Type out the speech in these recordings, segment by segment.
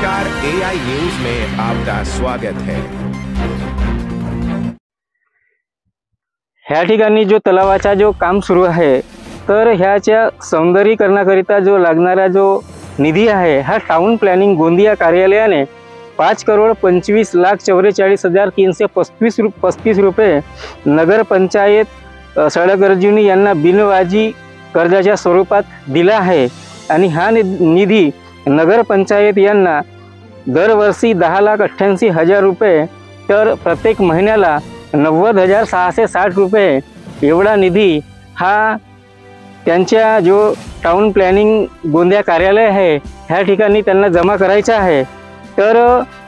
नमस्कार, एआई न्यूज में आपका स्वागत है। ह्या ठिकाणी जो तलावाचा जो काम सुरू आहे, तर ह्याच्या सौंदर्यीकरणाकरिता जो लागणारा जो निधी आहे, हा टाउन प्लॅनिंग गोंदिया कार्यालयाने 5,45,44,335 रुपये नगर पंचायत सडक यांना बिनव्याजी कर्जाच्या स्वरूपात दिला आहे। आणि हा निधी नगर पंचायत यांना दरवर्षी 10,88,000 रुपये, तर प्रत्येक महिन्याला 90,660 रुपये एवढा निधी हा त्यांच्या जो टाउन प्लॅनिंग गोंदिया कार्यालय आहे ह्या ठिकाणी त्यांना जमा करायचा आहे। तर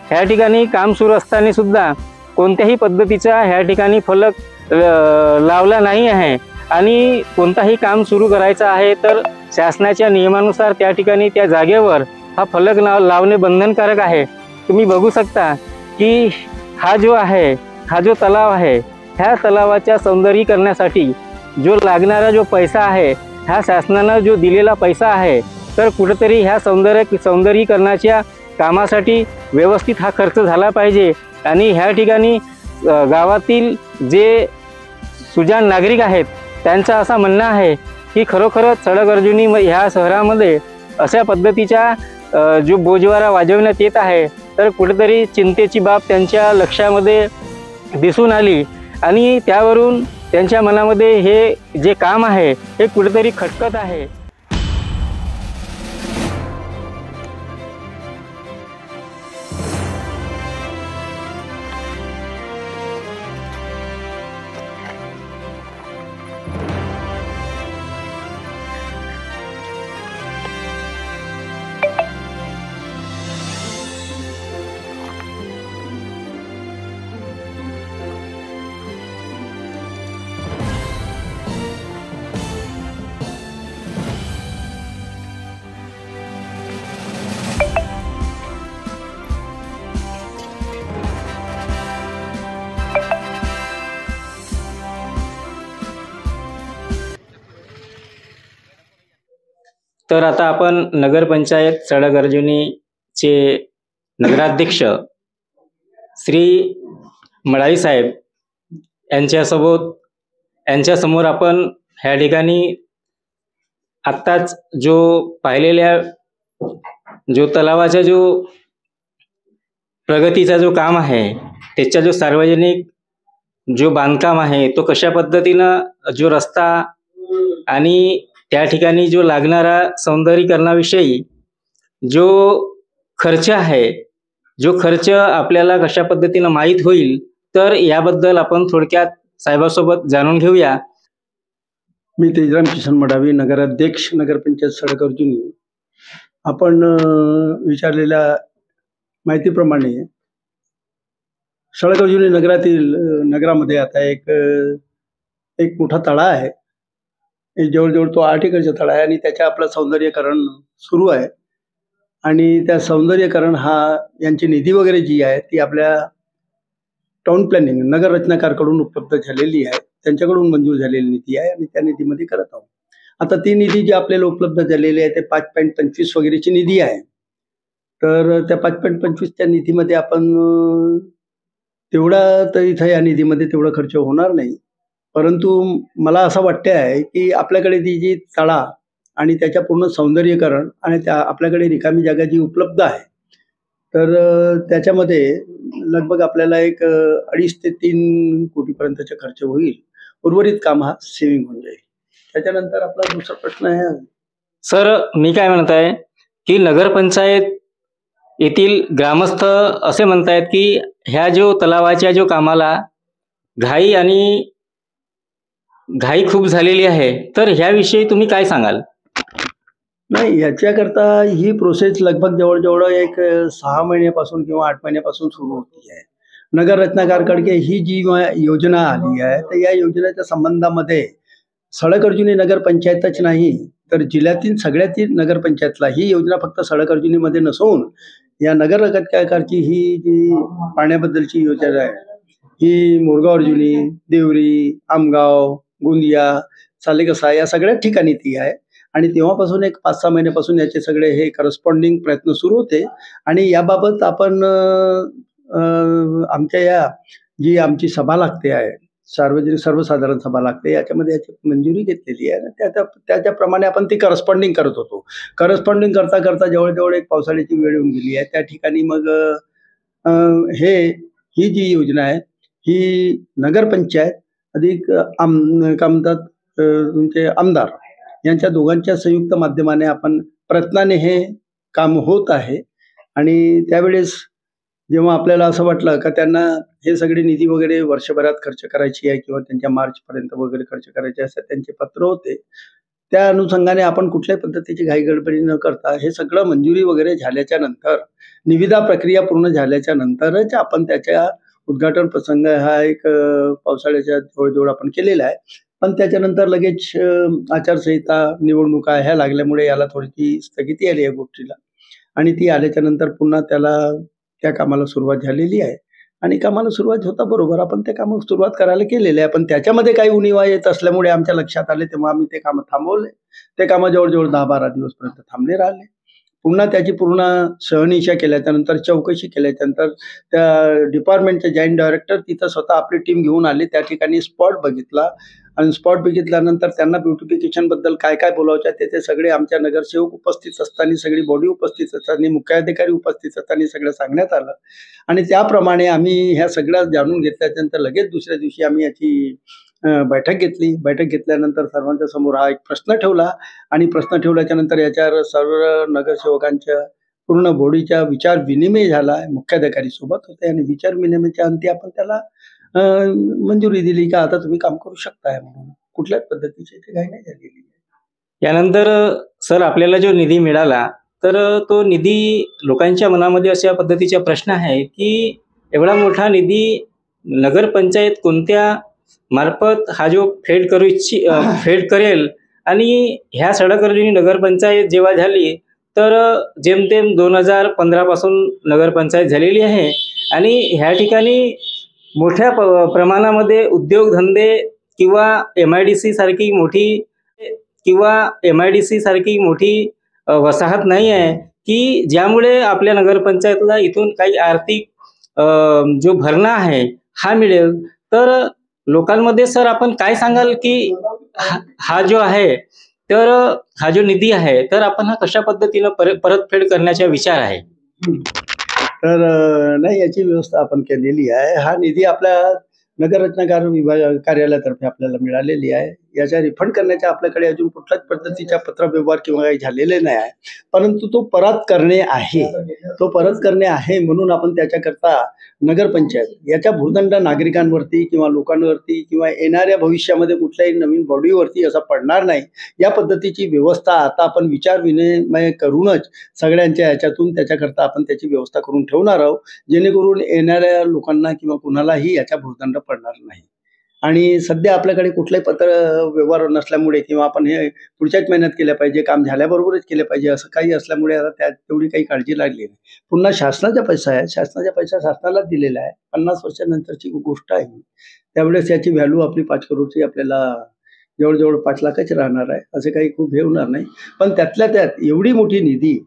ह्या ठिकाणी काम सुरू असताना सुद्धा कोणत्याही पद्धतीचा ह्या ठिकाणी फलक लावला नाही आहे आणि कोणताही काम सुरू करायचं आहे तर शासनाच्या नियमानुसार त्या ठिकाणी त्या जागेवर हा फलक लावणे बंधनकारक आहे। तुम्ही बघू शकता की हा जो तलाव आहे, ह्या तलावाच्या सौंदर्यीकरणासाठी जो लागणारा जो पैसा आहे, ह्या शासनाने जो दिलेला पैसा आहे, तर कुठेतरी ह्या सौंदर्यीकरणाच्या कामासाठी व्यवस्थित हा खर्च झाला पाहिजे। आणि ह्या ठिकाणी गावातील जे सुजाण नागरिक आहेत त्यांचं असं म्हणणं आहे की खरोखरच सडक अर्जुनी ह्या शहरामध्ये अशा पद्धतीचा जो बोजवारा वाजवण्यात येत आहे, तर कुठेतरी चिंतेची बाब त्यांच्या लक्षामध्ये दिसून आली आणि त्यावरून त्यांच्या मनामध्ये हे जे काम आहे हे कुठेतरी खटकत आहे। तर आता आपण नगरपंचायत सडक अर्जुनीचे नगराध्यक्ष श्री मळाई साहेब यांच्यासमोर आपण ह्या ठिकाणी आत्ताच जो पाहिलेल्या जो तलावाचा जो प्रगतीचा जो काम आहे, त्याचा जो सार्वजनिक जो बांधकाम आहे, तो कशा पद्धतीनं जो रस्ता आणि त्या ठिकाणी जो लागणारा सौंदर्यीकरणाविषयी जो खर्च आहे, जो खर्च आपल्याला कशा पद्धतीनं माहीत होईल, तर याबद्दल आपण थोडक्यात साहेबांसोबत जाणून घेऊया। मी तेजराम किशन मडावी, नगराध्यक्ष नगरपंचायत सडक अर्जुनी। आपण विचारलेल्या माहितीप्रमाणे सडक अर्जुनी नगरामध्ये आता एक मोठा तळा आहे, जवळजवळ तो 8 एकरचा तळा आहे आणि त्याच्या आपलं सौंदर्यीकरण सुरू आहे। आणि त्या सौंदर्यीकरण यांची निधी वगैरे जी आहे ती आपल्या टाउन प्लॅनिंग नगर रचनाकारकडून उपलब्ध झालेली आहे, त्यांच्याकडून मंजूर झालेली निधी आहे आणि त्या निधीमध्ये करत आहोत। आता ती निधी जी आपल्याला उपलब्ध झालेली आहे ते 5.25 वगैरेची निधी आहे। तर त्या 5.25 त्या निधीमध्ये आपण तेवढा तर इथं या निधीमध्ये तेवढा खर्च होणार नाही, परंतु मला असं वाटते आहे की आपल्याकडे ती जी तळा आणि त्याच्या पूर्ण सौंदर्यीकरण आणि त्या आपल्याकडे रिकामी जागा जी उपलब्ध आहे, तर त्याच्यामध्ये लगभग आपल्याला एक 2.5 ते 3 कोटीपर्यंतचा खर्च होईल। उर्वरित काम हा सेव्हिंग होऊन जाईल। त्याच्यानंतर आपला दुसरा प्रश्न आहे सर, मी काय म्हणत आहे की नगरपंचायत येथील ग्रामस्थ असे म्हणतायत की ह्या जो तलावाच्या जो कामाला घाई खूप झालेली आहे, तर ह्याविषयी तुम्ही काय सांगाल? नाही, याच्याकरता ही प्रोसेस लगभग जवळजवळ एक 6 महिन्यापासून किंवा 8 महिन्यापासून सुरू होती आहे। नगर रचनाकारकडे ही जी योजना आली आहे, तर या योजनेच्या संबंधामध्ये सडक अर्जुनी नगरपंचायतच नाही तर जिल्ह्यातील सगळ्यातील नगरपंचायतला ही योजना फक्त सडक अर्जुनीमध्ये नसून या नगर रचनाकारची ही जी पाण्याबद्दलची योजना आहे, ही मोरगाव अर्जुनी, देवरी, आमगाव, गोंदिया, सालेकसा या सगळ्या ठिकाणी ती आहे। आणि तेव्हापासून एक 5-6 महिन्यापासून याचे सगळे हे करस्पॉन्डिंग प्रयत्न सुरू होते. आणि याबाबत आपण आमच्या या जी आमची सभा लागते आहे, सार्वजनिक सर्वसाधारण सभा लागते, याच्यामध्ये याची मंजुरी घेतलेली आहे. त्याच्याप्रमाणे आपण ती करस्पॉन्डिंग करत होतो. करस्पॉन्डिंग करता करता जवळ एक पावसाळ्याची वेळ येऊन गेली आहे. त्या ठिकाणी मग ही जी योजना आहे ही नगरपंचायत अधिक काय म्हणतात तुमचे आमदार यांच्या दोघांच्या संयुक्त माध्यमाने आपण प्रयत्नाने हे काम होत आहे. आणि त्यावेळेस जेव्हा आपल्याला असं वाटलं का त्यांना हे सगळे निधी वगैरे वर्षभरात खर्च करायची आहे किंवा त्यांच्या मार्चपर्यंत वगैरे खर्च करायचे असं त्यांचे पत्र होते, त्या अनुषंगाने आपण कुठल्याही पद्धतीची घाईगडबडी न करता हे सगळं मंजुरी वगैरे झाल्याच्या नंतर, निविदा प्रक्रिया पूर्ण झाल्याच्या नंतरच आपण त्याच्या उद्घाटन प्रसंग हा एक पावसाळ्याच्या जवळ आपण केलेला आहे. पण त्याच्यानंतर लगेच आचारसंहिता, निवडणुका ह्या लागल्यामुळे याला थोडीशी स्थगिती आली या गोष्टीला. आणि ती आल्याच्या नंतर पुन्हा त्या कामाला सुरुवात झालेली आहे. आणि कामाला सुरुवात होता बरोबर आपण ते कामं सुरुवात करायला केलेले आहे. पण त्याच्यामध्ये काही उणिवा येत असल्यामुळे आमच्या लक्षात आले, तेव्हा आम्ही ते कामं थांबवले. ते कामं जवळ 10-12 दिवसपर्यंत थांबले राहिले. पुन्हा त्याची पूर्ण शहानिशा केल्याच्या नंतर, चौकशी केल्याच्या नंतर त्या डिपार्टमेंटचे जॉईंट डायरेक्टर तिथं स्वतः आपली टीम घेऊन आले. त्या ठिकाणी स्पॉट बघितला आणि स्पॉट बघितल्यानंतर त्यांना ब्युटिफिकेशनबद्दल काय काय बोलायचं आहे ते सगळे आमच्या नगरसेवक उपस्थित असताना, सगळी बॉडी उपस्थित असताना, मुख्याधिकारी उपस्थित असताना सगळं सांगण्यात आलं. आणि त्याप्रमाणे आम्ही ह्या सगळ्या जाणून घेतल्यानंतर लगेच दुसऱ्या दिवशी आम्ही याची बैठक घेतली. बैठक घेतल्यानंतर सर्वांच्या समोर हा एक प्रश्न ठेवला आणि प्रश्न ठेवल्याच्या नंतर याच्यावर सर्व नगरसेवकांच्या पूर्ण बॉडीचा विचार विनिमय झाला. मुख्याधिकारी सोबत होते आणि विचार विनिमयाच्या अंती आपण त्याला मंजुरी दिली का आता तुम्ही काम करू शकताय म्हणून. कुठल्याच पद्धतीची इथे काही नाही झालेली. यानंतर सर आपल्याला जो निधी मिळाला तर तो निधी लोकांच्या मनामध्ये अशा पद्धतीचा प्रश्न आहे की एवढा मोठा निधी नगरपंचायत कोणत्या मार्फत हा जो फेड करेल. आणि ह्या सडकरंजनी नगरपंचायत जेव्हा झाली तर जेमतेम 2015 पासून नगरपंचायत झालेली आहे. आणि ह्या ठिकाणी मोठ्या प्रमाणामध्ये उद्योगधंदे किंवा MIDC सारखी मोठी वसाहत नाही आहे की ज्यामुळे आपल्या नगरपंचायतला इथून काही आर्थिक जो भरणा आहे हा मिळेल. तर लोकांमध्ये सर आपण काय सांगाल की हा जो आहे तर हा जो निधी आहे तर आपण हा कशा पद्धतीनं परतफेड करण्याचा विचार आहे? तर नाही, याची व्यवस्था आपण केलेली आहे. हा निधी आपल्या नगररचनाकार विभाग कार्यालयातर्फे आपल्याला मिळालेली आहे. याच्या रिफंड करण्याच्या आपल्याकडे अजून कुठल्याच पद्धतीचा पत्रव्यवहार किंवा काही झालेले नाही आहे. परंतु तो परत करणे आहे म्हणून आपण त्याच्याकरता नगरपंचायत याच्या भूर्दंड नागरिकांवरती किंवा लोकांवरती किंवा येणाऱ्या भविष्यामध्ये कुठल्याही नवीन बॉडीवरती असा पडणार नाही या पद्धतीची व्यवस्था आता आपण विचार विनिमय करूनच सगळ्यांच्या याच्यातून त्याच्याकरता आपण त्याची व्यवस्था करून ठेवणार आहोत, जेणेकरून येणाऱ्या लोकांना किंवा कुणालाही याचा भूर्दंड पडणार नाही. आणि सध्या आपल्याकडे कुठलाही पत्र व्यवहार नसल्यामुळे किंवा आपण हे पुढच्याच महिन्यात केलं पाहिजे, काम झाल्याबरोबरच केलं पाहिजे असं काही असल्यामुळे आता त्यात तेवढी काही काळजी लागली नाही. पुन्हा शासनाचा पैसा आहे, शासनाचा पैसा शासनाला दिलेला आहे. 50 वर्षानंतरची गोष्ट आहे. त्यावेळेस याची व्हॅल्यू आपली 5 करोडची आपल्याला जवळ 5 लाखच राहणार आहे. असे काही खूप हे होणार नाही. पण त्यातल्या त्यात एवढी मोठी निधी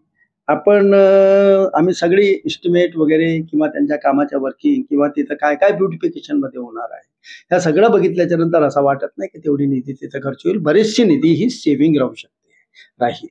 आम्ही सगळी इस्टिमेट वगैरे किंवा त्यांच्या कामाच्या वर्किंग किंवा तिथं काय काय ब्युटिफिकेशनमध्ये होणार आहे ह्या सगळं बघितल्याच्या नंतर असं वाटत नाही की तेवढी निधी तिथं खर्च होईल. बरीचशी निधी ही सेव्हिंग राहू शकते, राहील.